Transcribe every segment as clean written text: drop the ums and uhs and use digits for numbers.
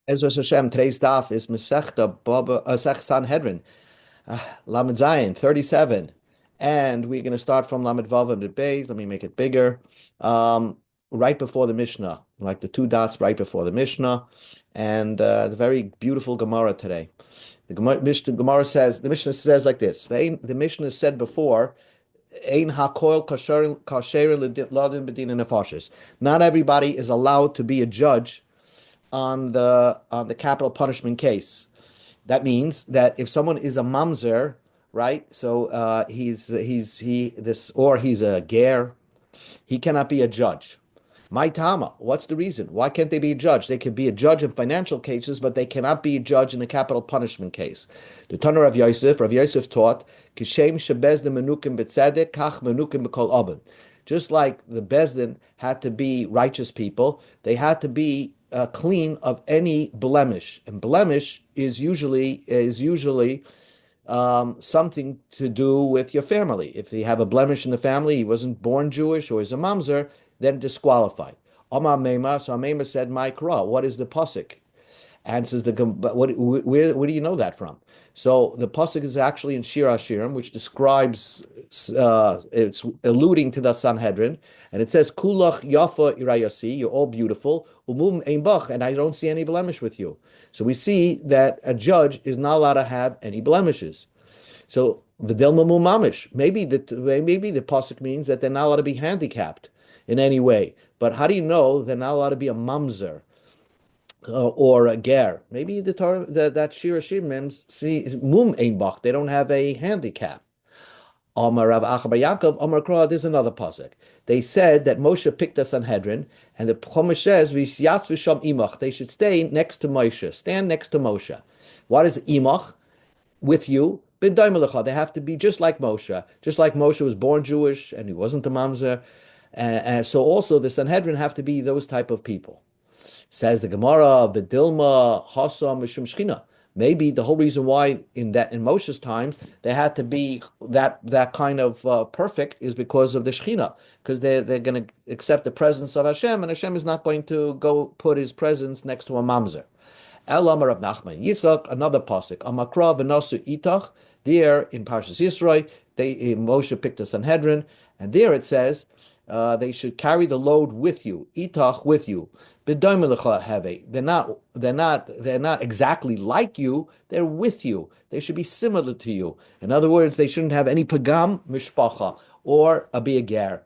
Ezra Hashem, today's daf is Masechta Baba Sech Sanhedrin, Lamed Zayin 37. And we're going to start from Lamed Vav and Beis. Let me make it bigger. Right before the Mishnah, like the two dots right before the Mishnah. And the very beautiful Gemara today. Gemara says, the Mishnah says like this. The Mishnah said before, Ein hakoil kasher ladin bedin nefashis. Not everybody is allowed to be a judge on the capital punishment case. That means that if someone is a mamzer, right? So he's a ger, he cannot be a judge. My Tama, what's the reason? Why can't they be a judge? They could be a judge in financial cases, but they cannot be a judge in a capital punishment case. The Tanur of Rav Yosef taught, Kishem shebez the menukim betzedek, kach menukim bekol oben. Just like the Bezdin had to be righteous people, they had to be clean of any blemish, and blemish is usually something to do with your family. If you have a blemish in the family, he wasn't born Jewish or he's a mamzer, then disqualified. Amar Meimar, so Meimar said, "My Kra, what is the pasuk?" And says where do you know that from? So the pasuk is actually in Shir Hashirim, which describes it's alluding to the Sanhedrin, and it says Kulach Yafa Irayasi, you're all beautiful, Umum Einbach, and I don't see any blemish with you. So we see that a judge is not allowed to have any blemishes. So V'dilma Mamish, maybe the pasuk means that they're not allowed to be handicapped in any way. But how do you know they're not allowed to be a mamzer? Or a ger. Maybe the Torah that Shir Hashim see mum einbach. They don't have a handicap. Amar Rav Acha bar Yaakov, Amar Kra, there's another pasuk. They said that Moshe picked a Sanhedrin, and the Chumash says V'siyat v'sham imach. They should stay next to Moshe, stand next to Moshe. What is imach? With you. They have to be just like Moshe. Just like Moshe was born Jewish and he wasn't a mamzer. So also the Sanhedrin have to be those type of people. Says the Gemara, Vidilma Hasa Mishum Shechina. Maybe the whole reason why in Moshe's time they had to be that kind of perfect is because of the Shechina, because they're going to accept the presence of Hashem, and Hashem is not going to go put His presence next to a mamzer. El Amar Rav Nachman Yitzchak, another pasuk. Amakra v'nasu itach. There in Parshas Yisroi, Moshe picked a Sanhedrin, and there it says they should carry the load with you, itach with you. They're not exactly like you. They're with you. They should be similar to you. In other words, they shouldn't have any pagam mishpacha or a ger.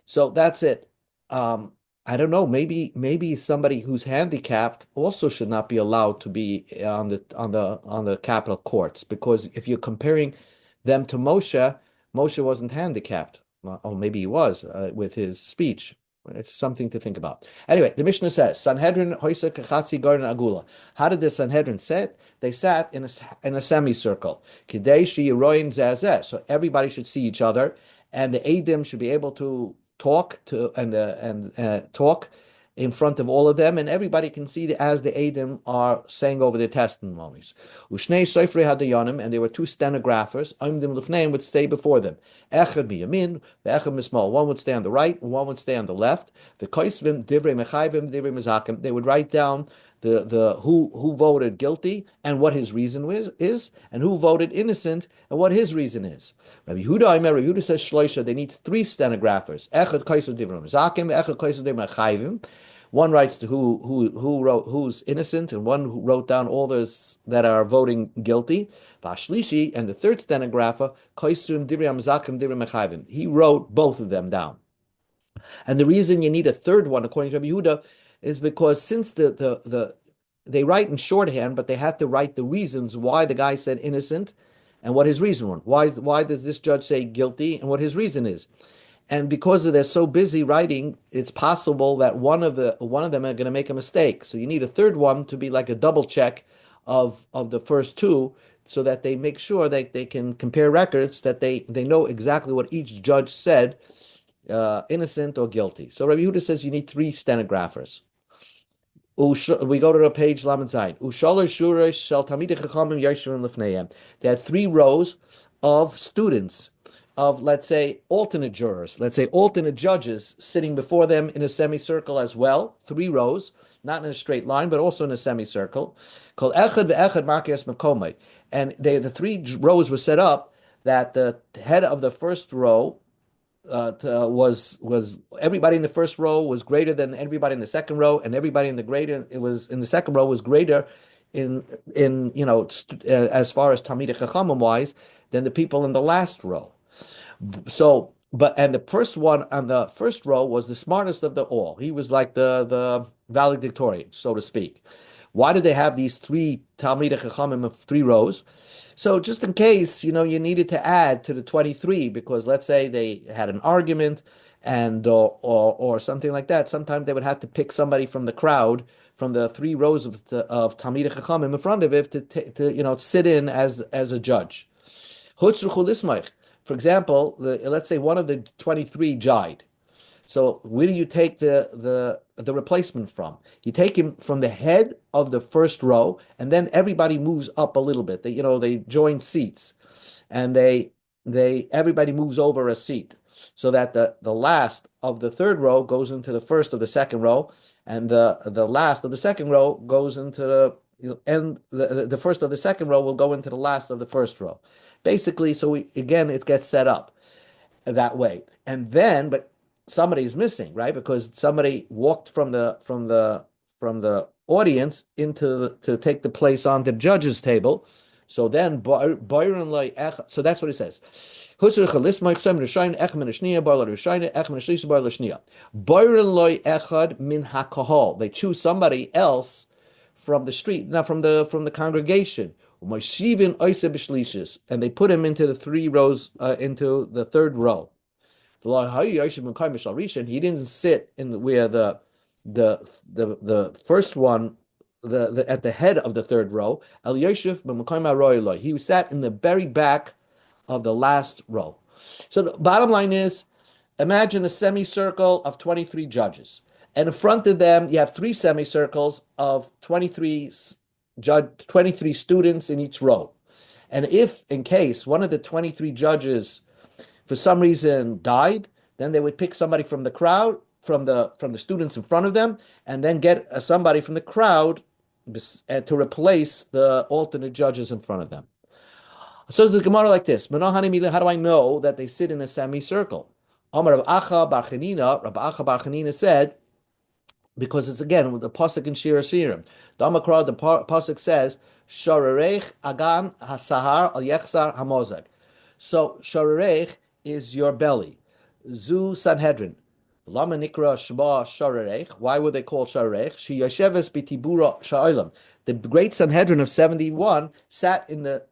So that's it. I don't know. Maybe somebody who's handicapped also should not be allowed to be on the capital courts, because if you're comparing them to Moshe, Moshe wasn't handicapped. Or maybe he was with his speech. It's something to think about. Anyway, the Mishnah says, Sanhedrin hoisa kachatzi garden agula. How did the Sanhedrin sit? They sat in a semicircle. Kidei sheyiroyin zeh. So everybody should see each other, and the Eidim should be able to talk talk in front of all of them, and everybody can see as the Eidim are saying over their testimonies. Ushnei soifrei hadayanim, and there were two stenographers. Oimdim lifneim would stay before them. Echad miyamin, ve'echad mismal. One would stay on the right, and one would stay on the left. The koisvim divrei mechayvim divrei mezakim. They would write down the who voted guilty and what his reason is, and who voted innocent and what his reason is. Rabbi Yehuda says shloisha. They need three stenographers. Echad koisv divrei mezakim, echad koisv divrei mechayvim. One writes to who wrote who's innocent, and one who wrote down all those that are voting guilty. Vashlishi, and the third stenographer, Koisrim Divrei Mazakim Divrei Mechayvim. He wrote both of them down. And the reason you need a third one, according to Rabbi Yehuda, is because since they write in shorthand, but they had to write the reasons why the guy said innocent and what his reason was. Why does this judge say guilty and what his reason is? And because they're so busy writing, it's possible that one of them are going to make a mistake. So you need a third one to be like a double check of the first two, so that they make sure that they can compare records, that they know exactly what each judge said, innocent or guilty. So Rabbi Yehuda says you need three stenographers. We go to the page Lamed Zayin. They had three rows of students of, let's say, alternate jurors, let's say alternate judges sitting before them in a semicircle as well, 3 rows, not in a straight line, but also in a semicircle. Called echad ve'echad makias makomai. And the 3 rows were set up that the head of the first row was everybody in the first row was greater than everybody in the second row, and everybody in the second row was greater in as far as Talmidei Chachamim wise than the people in the last row. So, and the first one on the first row was the smartest of the all. He was like the valedictorian, so to speak. Why did they have these 3 Talmidei Chachamim of 3 rows? So just in case, you needed to add to the 23, because let's say they had an argument and or something like that. Sometimes they would have to pick somebody from the crowd, from the 3 rows of Talmidei Chachamim in front of it to sit in as a judge. For example, let's say one of the 23 died. So where do you take the replacement from? You take him from the head of the first row, and then everybody moves up a little bit. They join seats, and everybody moves over a seat, so that the last of the third row goes into the first of the second row, and the last of the second row goes into the first of the second row will go into the last of the first row. Basically, so again, it gets set up that way. And then, but somebody's missing, right? Because somebody walked from the audience to take the place on the judge's table. So then, so that's what it says. They choose somebody else from the street, not from the congregation. And they put him into the 3 rows, into the third row. He didn't sit where the first one, at the head of the third row. He sat in the very back of the last row. So the bottom line is, imagine a semicircle of 23 judges, and in front of them you have 3 semicircles of 23 students in each row. And if, in case, one of the 23 judges for some reason died, then they would pick somebody from the crowd, from the students in front of them, and then get somebody from the crowd to replace the alternate judges in front of them. So the Gemara like this: how do I know that they sit in a semicircle? Amar Rav Acha Bar Chanina said, because it's again the pasuk in Shir Hasirim. The pasuk says, "Shorerech agan hasahar al yechsar hamozag." So shorerech is your belly. Zu Sanhedrin. Lama nikra shma shorerech. Why would they call shorerech? She yosheves bitibura sha'olam. The great Sanhedrin of 71 sat in the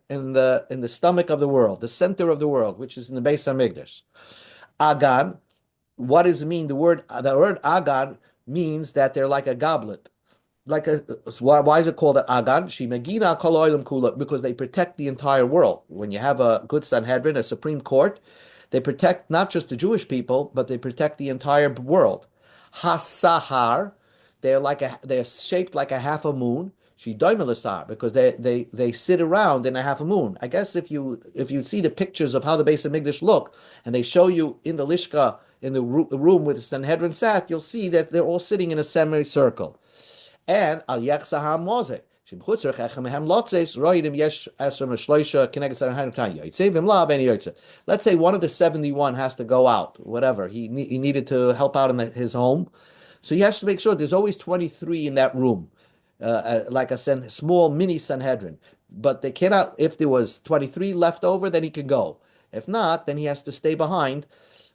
stomach of the world, the center of the world, which is in the Beis Hamikdash. Agan. What does it mean? The word agan means that they're like a goblet. Why is it called an agan? Shemegina kol olam kula, because they protect the entire world. When you have a good Sanhedrin, a Supreme Court, they protect not just the Jewish people, but they protect the entire world. Hasahar, they're shaped like a half a moon. Shidoimelasar, because they sit around in a half a moon. I guess if you see the pictures of how the Beis Hamikdash look, and they show you in the Lishka, in the room where the Sanhedrin sat, you'll see that they're all sitting in a semicircle. And al yechsahar mozek. Let's say one of the 71 has to go out, whatever. He needed to help out in his home. So he has to make sure there's always 23 in that room, like a small mini Sanhedrin. But they cannot, if there was 23 left over, then he could go. If not, then he has to stay behind.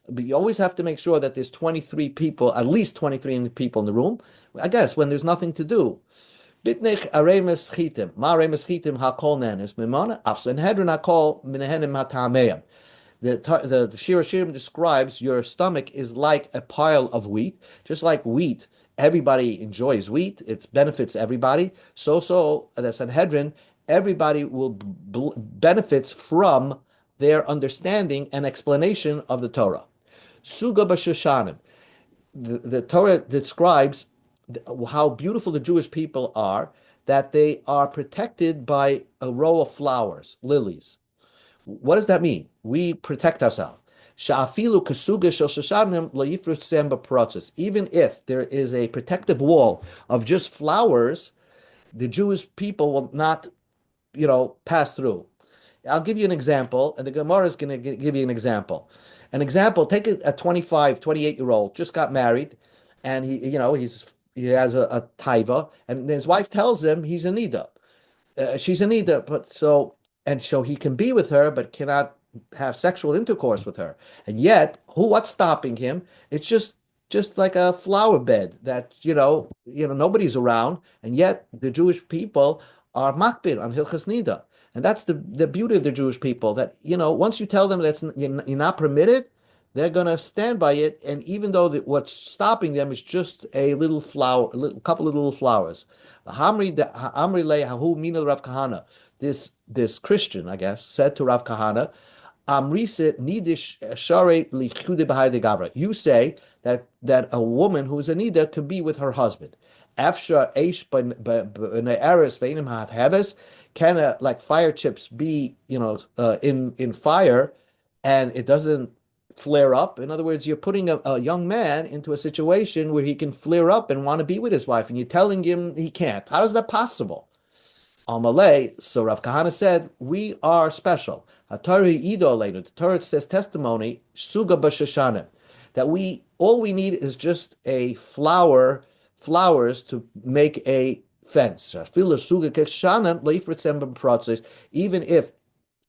But you always have to make sure that there's 23 people, at least 23 people in the room, I guess, when there's nothing to do. Bitnech aremes chitim. Ma aremes chitim hakol nenes mimana. Af Sanhedrin hakol minahenim hatameim. The Shir Hashirim describes your stomach is like a pile of wheat. Just like wheat, everybody enjoys wheat. It benefits everybody. So the Sanhedrin, everybody will benefits from their understanding and explanation of the Torah. Suga b'Shoshanim. The Torah describes how beautiful the Jewish people are, that they are protected by a row of flowers, lilies. What does that mean? We protect ourselves. Sha'afilu kasuga shel shashanim lo yifrutzem b'protzes. Even if there is a protective wall of just flowers, the Jewish people will not, pass through. I'll give you an example, and the Gemara is going to give you an example. An example, take a 25, 28-year-old, just got married, and he has a taiva, and his wife tells him he's a nida. She's a nida, so he can be with her, but cannot have sexual intercourse with her. And yet, what's stopping him? It's just like a flower bed that nobody's around, and yet the Jewish people are makbid on hilchas nida. And that's the beauty of the Jewish people, that, once you tell them that you're not permitted, they're going to stand by it. And even though what's stopping them is just a little flower, couple of little flowers. This Christian, I guess, said to Rav Kahana, you say that a woman who's a nida could be with her husband. Can like fire chips be in fire and it doesn't flare up? In other words, you're putting a young man into a situation where he can flare up and want to be with his wife, and you're telling him he can't. How is that possible? Amalei, so Rav Kahana said, we are special. The Torah says testimony, suga b'shashanim, that all we need is just a flowers to make a fence. Even if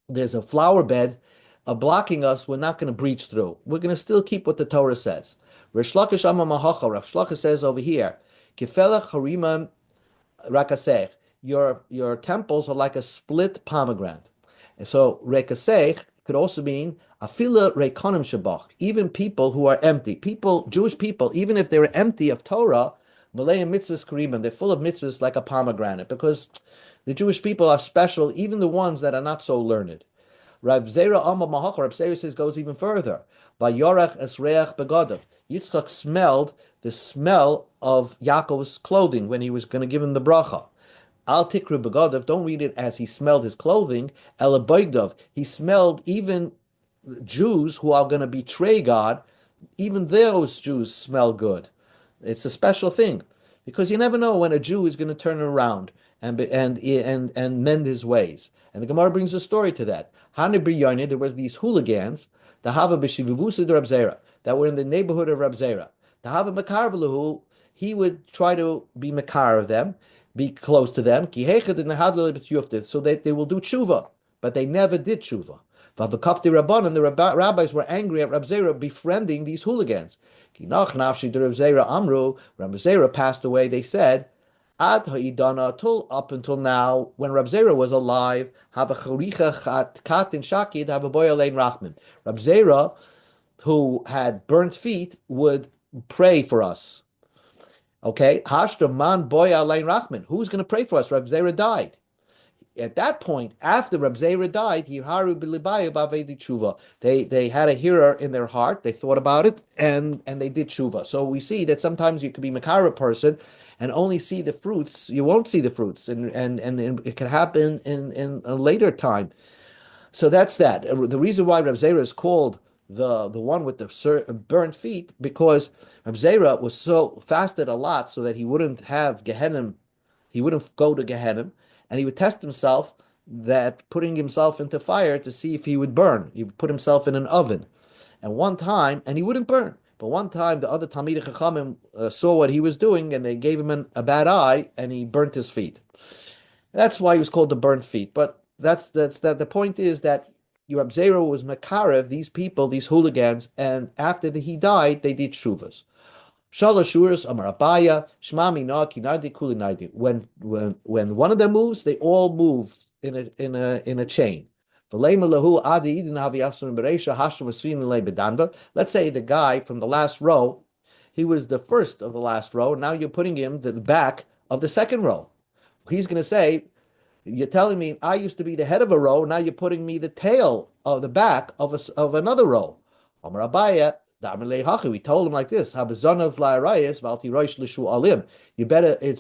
there's a flower bed blocking us, we're not going to breach through. We're going to still keep what the Torah says. Rav Shlaka says over here, your temples are like a split pomegranate. And so rekasech could also mean afila rekonim shabach, even people who are empty. Jewish people, even if they're empty of Torah, Malay mitzvahs karimim, they're full of mitzvahs like a pomegranate, because the Jewish people are special, even the ones that are not so learned. Rav Zera says goes even further. Vayorach esreach begadav. Yitzchak smelled the smell of Yaakov's clothing when he was going to give him the bracha. Al tikru begadav, don't read it as he smelled his clothing. Ela boigdav, he smelled even Jews who are going to betray God. Even those Jews smell good. It's a special thing, because you never know when a Jew is going to turn around and mend his ways. And the Gemara brings a story to that. There was these hooligans, the Hava b'shivuvusa de Rab Zera, that were in the neighborhood of Rab Zera. The Hava Makarvalahu, he would try to be Makar of them, be close to them, so that they will do tshuva, but they never did tshuva. The rabbis were angry at Rab Zera befriending these hooligans. Rab Zera passed away, they said, up until now, when Rab Zera was alive, Rab Zera, who had burnt feet, would pray for us. Okay, who's going to pray for us? Rab Zera died. At that point, after Rab Zera died, they had a hearer in their heart. They thought about it and they did tshuva. So we see that sometimes you could be makar a person and only see the fruits. You won't see the fruits, and it can happen in a later time. So that's that. The reason why Rab Zera is called the one with the burnt feet, because Rab Zera was so fasted a lot so that he wouldn't have Gehenna. He wouldn't go to Gehenna. And he would test himself, that putting himself into fire to see if he would burn. He would put himself in an oven. And he wouldn't burn. But one time, the other Talmidei Chachamim saw what he was doing, and they gave him a bad eye, and he burnt his feet. That's why he was called the burnt feet. But that's the point is that Rab Zera was makarev, these people, these hooligans, and after he died, they did shuvas. Shalashuras Amar Abaya Shmami Na Kinadi Kulinadi. When one of them moves, they all move in a chain. Let's say the guy from the last row, he was the first of the last row. Now you're putting him the back of the second row. He's going to say, you're telling me I used to be the head of a row. Now you're putting me the tail of the back of another row. Amar Abaya, We told him like this: it's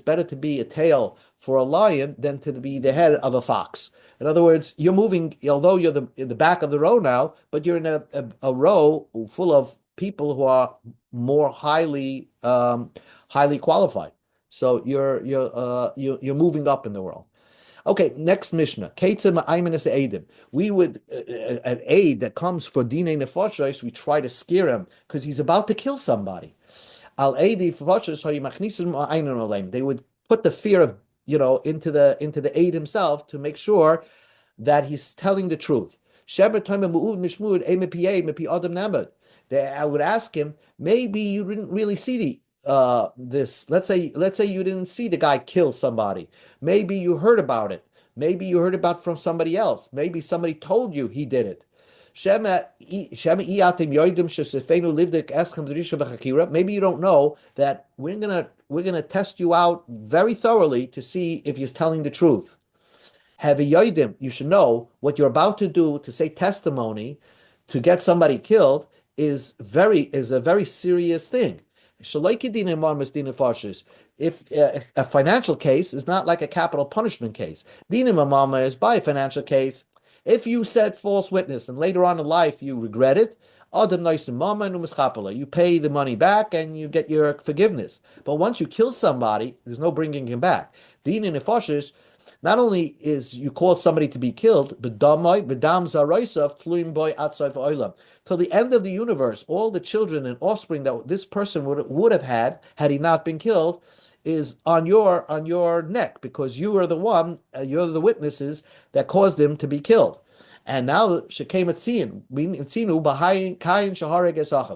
better to be a tail for a lion than to be the head of a fox. In other words, you're moving, although you're in the back of the row now, but you're in a row full of people who are more highly qualified. So you're moving up in the world. Okay, next Mishnah. We would an aid that comes for Dinei Nefashos, we try to scare him because he's about to kill somebody. Al Eidi Nefashos they would put the fear of into the aid himself to make sure that he's telling the truth. I would ask him, maybe you didn't really see this. Let's say you didn't see the guy kill somebody. Maybe you heard about it. Maybe you heard about it from somebody else. Maybe somebody told you he did it. Maybe you don't know that we're gonna test you out very thoroughly to see if you're telling the truth. Have a yoidim, you should know what you're about to do to say testimony to get somebody killed is a very serious thing. If a financial case is not like a capital punishment case, dinim amama is by a financial case. If you said false witness and later on in life you regret it, you pay the money back and you get your forgiveness. But once you kill somebody, there's no bringing him back. Din in not only is you cause somebody to be killed, but till the end of the universe, all the children and offspring that this person would have had he not been killed is on your neck, because you are you're the witnesses that caused him to be killed. And now Shekem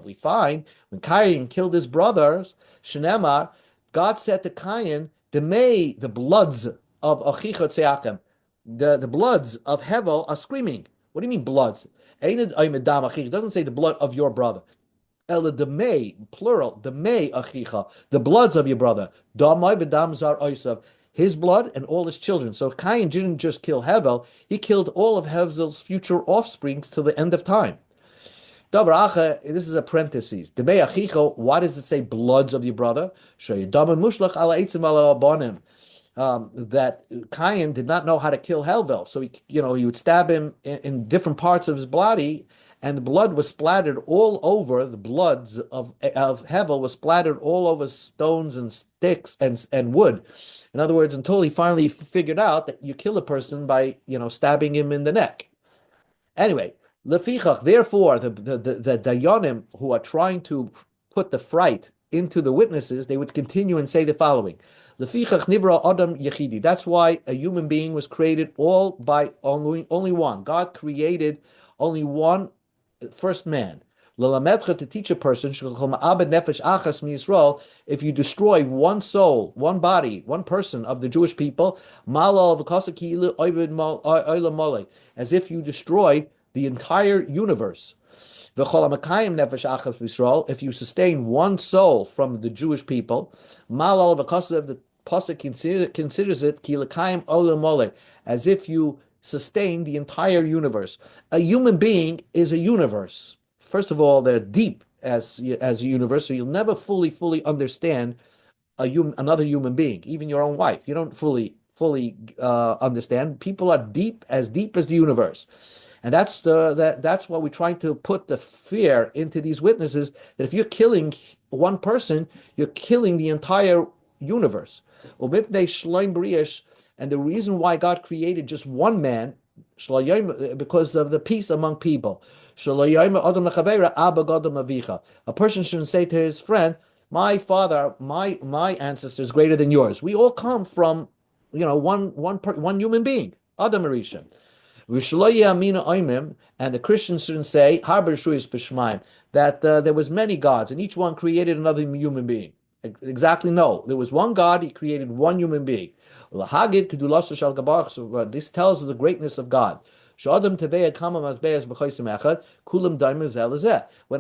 we find when Cain killed his brothers, Shenemar, God said to Cain, the bloods of Achicha Tzeachem, the bloods of Hevel are screaming. What do you mean bloods? It doesn't say the blood of your brother. Ela demei, plural, demei achicha, the bloods of your brother. Damai v'dam zar oisav, his blood and all his children. So Cain didn't just kill Hevel, he killed all of Hevel's future offsprings till the end of time. Davar this is a parenthesis. Demei achicha, why does it say bloods of your brother? That Cain did not know how to kill Hevel, so he would stab him in different parts of his body, and the blood was splattered all over. The bloods of Hevel was splattered all over stones and sticks and wood. In other words, until he finally figured out that you kill a person by stabbing him in the neck. Anyway, lefichach. Therefore, the dayanim who are trying to put the fright into the witnesses, they would continue and say the following. That's why a human being was created all by only one. God created only one first man. To teach a person, if you destroy one soul, one body, one person of the Jewish people, as if you destroyed the entire universe. If you sustain one soul from the Jewish people, because of the Pasuk considers it as if you sustain the entire universe. A human being is a universe. First of all, they're deep as a universe, so you'll never fully understand another human being, even your own wife. You don't fully understand. People are deep as the universe. And that's what we're trying to put the fear into these witnesses, that if you're killing one person, you're killing the entire universe. And the reason why God created just one man, because of the peace among people. A person shouldn't say to his friend, my father, my ancestor is greater than yours. We all come from one human being, Adam Arisha. And the Christians shouldn't say that there was many gods and each one created another human being. Exactly, no. There was one God, he created one human being. This tells the greatness of God. When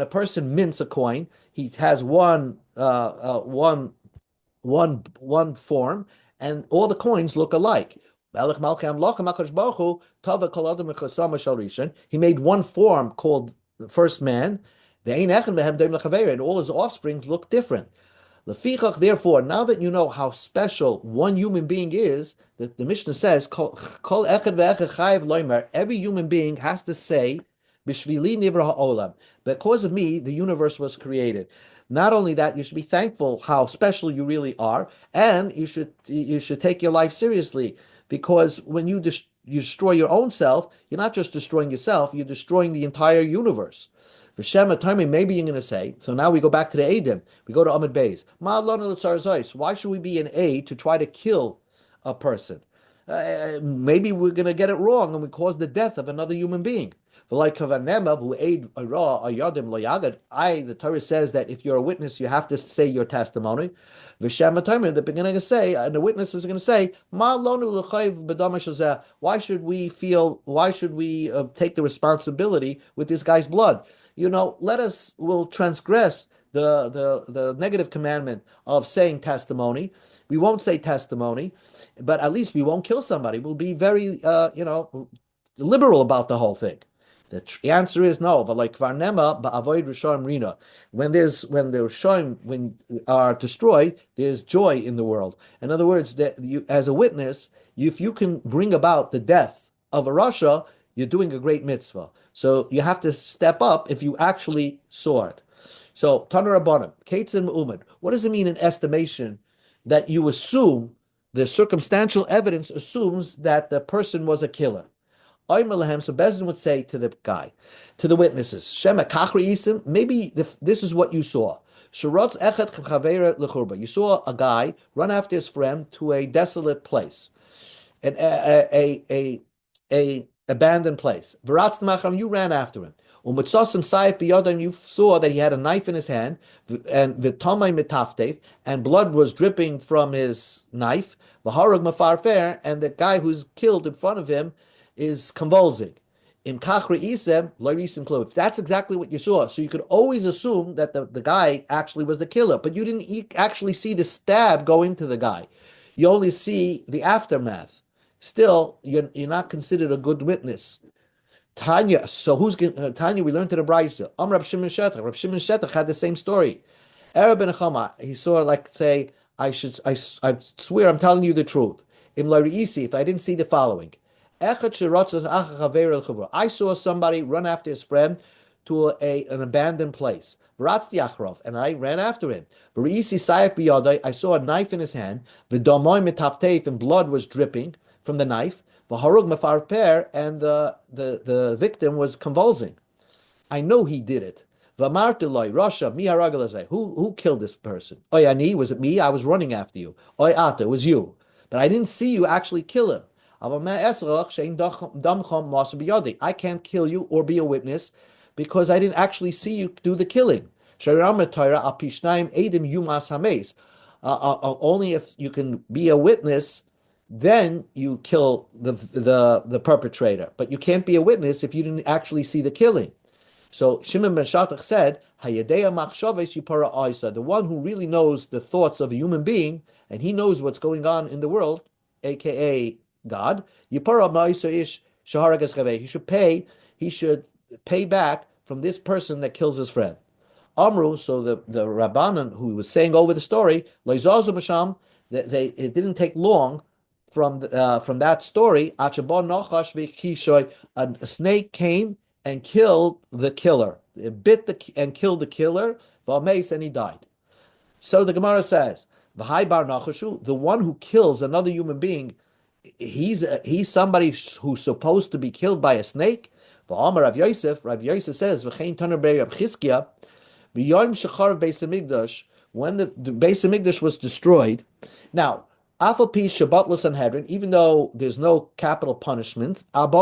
a person mints a coin, he has one form, and all the coins look alike. He made one form called the first man. And all his offspring look different. Therefore, now that you know how special one human being is, the Mishnah says, every human being has to say, Bishvili nivra ha'olam. Because of me, the universe was created. Not only that, you should be thankful how special you really are, and you should take your life seriously. Because when you destroy your own self, you're not just destroying yourself, you're destroying the entire universe. Maybe you're going to say, so now we go back to the Eidim. We go to Amid Beis. Why should we be an aid to try to kill a person? Maybe we're going to get it wrong and we cause the death of another human being. The Torah says that if you're a witness, you have to say your testimony. The beginning of say, and the witness is going to say, why should we take the responsibility with this guy's blood? We'll transgress the negative commandment of saying testimony. We won't say testimony, but at least we won't kill somebody. We'll be very, liberal about the whole thing. The answer is no. When the Rishonim are destroyed, there's joy in the world. In other words, that you, as a witness, if you can bring about the death of a Rasha, you're doing a great mitzvah. So you have to step up if you actually saw it. So Tanar Rabbanim, Keitzin Me'umad. What does it mean in estimation that you assume the circumstantial evidence assumes that the person was a killer? So Bezdin would say to the guy, to the witnesses, Shema Kachri Isim, maybe this is what you saw. You saw a guy run after his friend to a desolate place, a abandoned place. You ran after him. You saw that he had a knife in his hand, and and blood was dripping from his knife. And the guy who's killed in front of him is convulsing. If that's exactly what you saw, so you could always assume that the guy actually was the killer, but you didn't actually see the stab go into the guy. You only see the aftermath. Still, you're not considered a good witness. Tanya, so who's Tanya? We learned to the Brisa. Rab Shimon Shetach had the same story. Arab ben Chama, he saw say, I swear I'm telling you the truth. If I didn't see the following. I saw somebody run after his friend to an abandoned place. And I ran after him. I saw a knife in his hand. And blood was dripping from the knife. And the victim was convulsing. I know he did it. Who killed this person? Was it me? I was running after you. It was you. But I didn't see you actually kill him. I can't kill you or be a witness because I didn't actually see you do the killing. Only if you can be a witness, then you kill the perpetrator. But you can't be a witness if you didn't actually see the killing. So Shimon ben Shatach said, the one who really knows the thoughts of a human being, and he knows what's going on in the world, aka God, he should pay back from this person that kills his friend. Amru, so the Rabbanan who was saying over the story, it didn't take long from that story. A snake came and killed the killer. It bit and killed the killer, and he died. So the Gemara says, the one who kills another human being, he's somebody who's supposed to be killed by a snake. Rav Yosef says, when the Beis Hamikdash was destroyed. Now, even though there's no capital punishment, God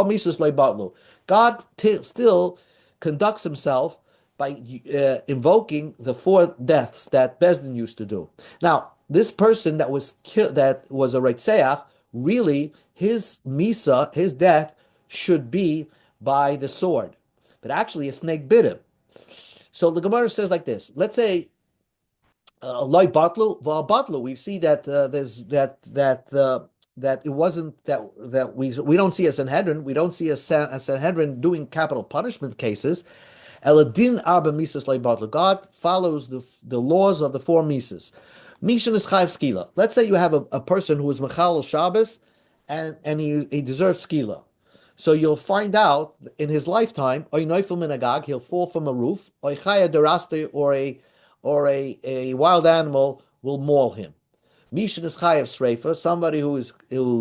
still conducts himself by invoking the 4 deaths that Bezdin used to do. Now, this person that was killed, that was a Reitzeach, really, his misa, his death, should be by the sword. But actually, a snake bit him. So the Gemara says like this. Let's say, Loi Batlu, Batlu. We see that that it wasn't that we don't see a Sanhedrin. We don't see a Sanhedrin doing capital punishment cases. Eladin arba misas leibatl. God follows the laws of the four misas. Mishan is chayv skila. Let's say you have a person who is mechal Shabbos, and he deserves skila. So you'll find out in his lifetime, oy noifel minagag, he'll fall from a roof, oy chaya deraste, or a wild animal will maul him. Mishin is chayav sreifa, somebody who is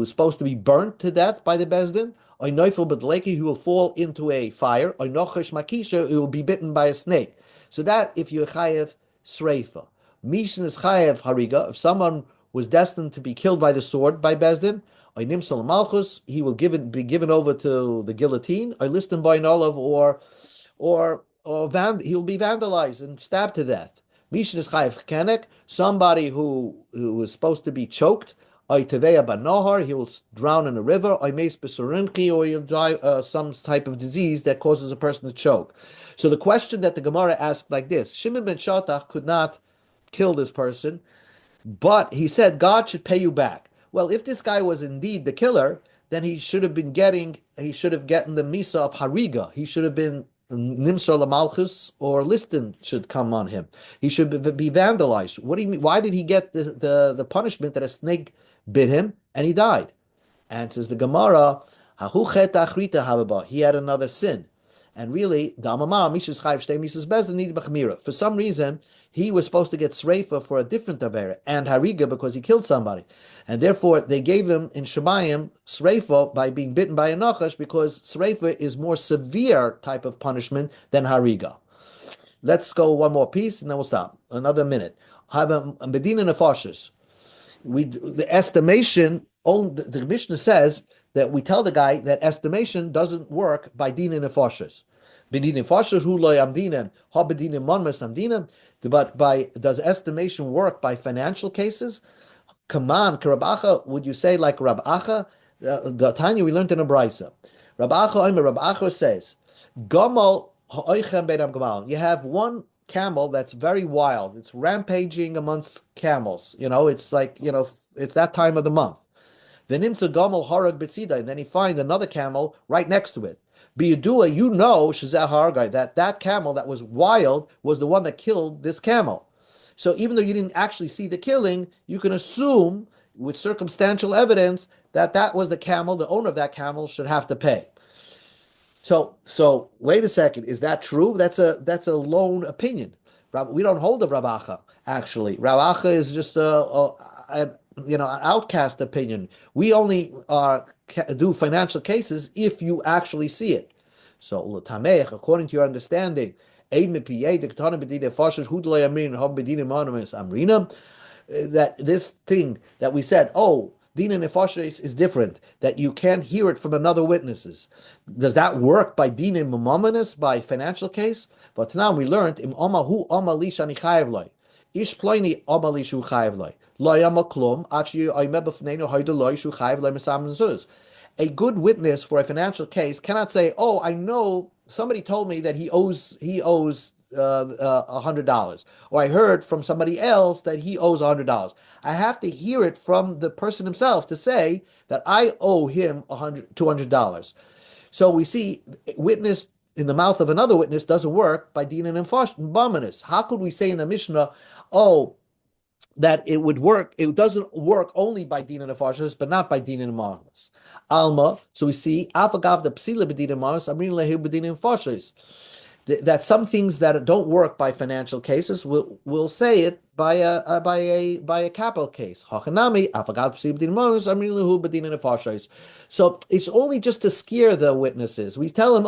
supposed to be burnt to death by the bezdin, or noifel bedleki, who will fall into a fire, or nochesh makisha, who will be bitten by a snake. So that if you're chayav sreifa. Mishin is chayav hariga, if someone was destined to be killed by the sword by bezdin, or nimsal malchus, he will be given over to the guillotine, or listed by an olive, he will be vandalized and stabbed to death. Mishin is chayiv kenek, somebody who is supposed to be choked, or teveya banohar, he will drown in a river, or meis besurinchi, or he'll die some type of disease that causes a person to choke. So the question that the Gemara asked like this: Shimon ben Shatach could not kill this person, but he said God should pay you back. Well, if this guy was indeed the killer, then he should have gotten the misa of hariga. He should have been nimsar lamalchus, or listin should come on him. He should be vandalized. What do you mean? Why did he get the punishment that a snake bit him and he died? And says the Gemara, he had another sin. And really, for some reason, he was supposed to get sreifa for a different avera, and hariga because he killed somebody. And therefore, they gave him in Shemayim sreifa by being bitten by a nachash, because sreifa is more severe type of punishment than hariga. Let's go one more piece, and then we'll stop. Another minute. Have a medina nefashis. The estimation, the Mishnah says that we tell the guy that estimation doesn't work by dina nefashis. B'dina nefashis hu lo yamdinem, ha b'dina monmas amdinem. But does estimation work by financial cases? Kaman k'Rab would you say like Rab Acha? The Tanya we learned in a brisa. Rab Acha says, Gamal ha'oichem beidam gamal. You have one camel that's very wild. It's rampaging amongst camels. It's like, it's that time of the month. V'nimtza gamal harag b'tzidai. And then he finds another camel right next to it. B'yudua, shezeh haragai, that camel that was wild was the one that killed this camel. So even though you didn't actually see the killing, you can assume with circumstantial evidence that was the camel. The owner of that camel should have to pay. So wait a second, is that true? That's a lone opinion. We don't hold of Rav Acha, actually. Rav Acha is just an outcast opinion. We only do financial cases if you actually see it. So according to your understanding, that this thing that we said, Dina Nefashis is different, that you can't hear it from another witnesses. Does that work by Dina Mamanis, by financial case? But now we learned, Im Omahu Omali Shani Chayev Loi. Ish Ploini Omali Shu Chayev Loi. A good witness for a financial case cannot say, I know somebody told me that he owes $100, or I heard from somebody else that he owes $100. I have to hear it from the person himself to say that I owe him $200. So we see witness in the mouth of another witness doesn't work by din and bamanis. How could we say in the Mishnah, that it would work? It doesn't work only by din and nefashos, but not by din and bamanis. Alma. So we see afagav the psila b'din and bamanis, amrin lehu b'din and nefashos. That some things that don't work by financial cases will say it by a capital case. So it's only just to scare the witnesses. We tell them,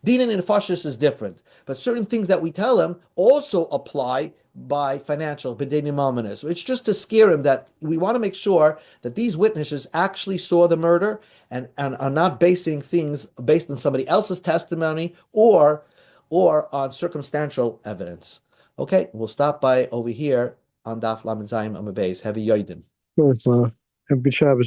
Dinin and Fashis is different, but certain things that we tell them also apply by financial. It's just to scare him, that we want to make sure that these witnesses actually saw the murder and are not basing things based on somebody else's testimony or on circumstantial evidence. Okay, we'll stop by over here on Daf Lamed Zayin Amud Beis. Heavy Yodim. Have a good Shabbos.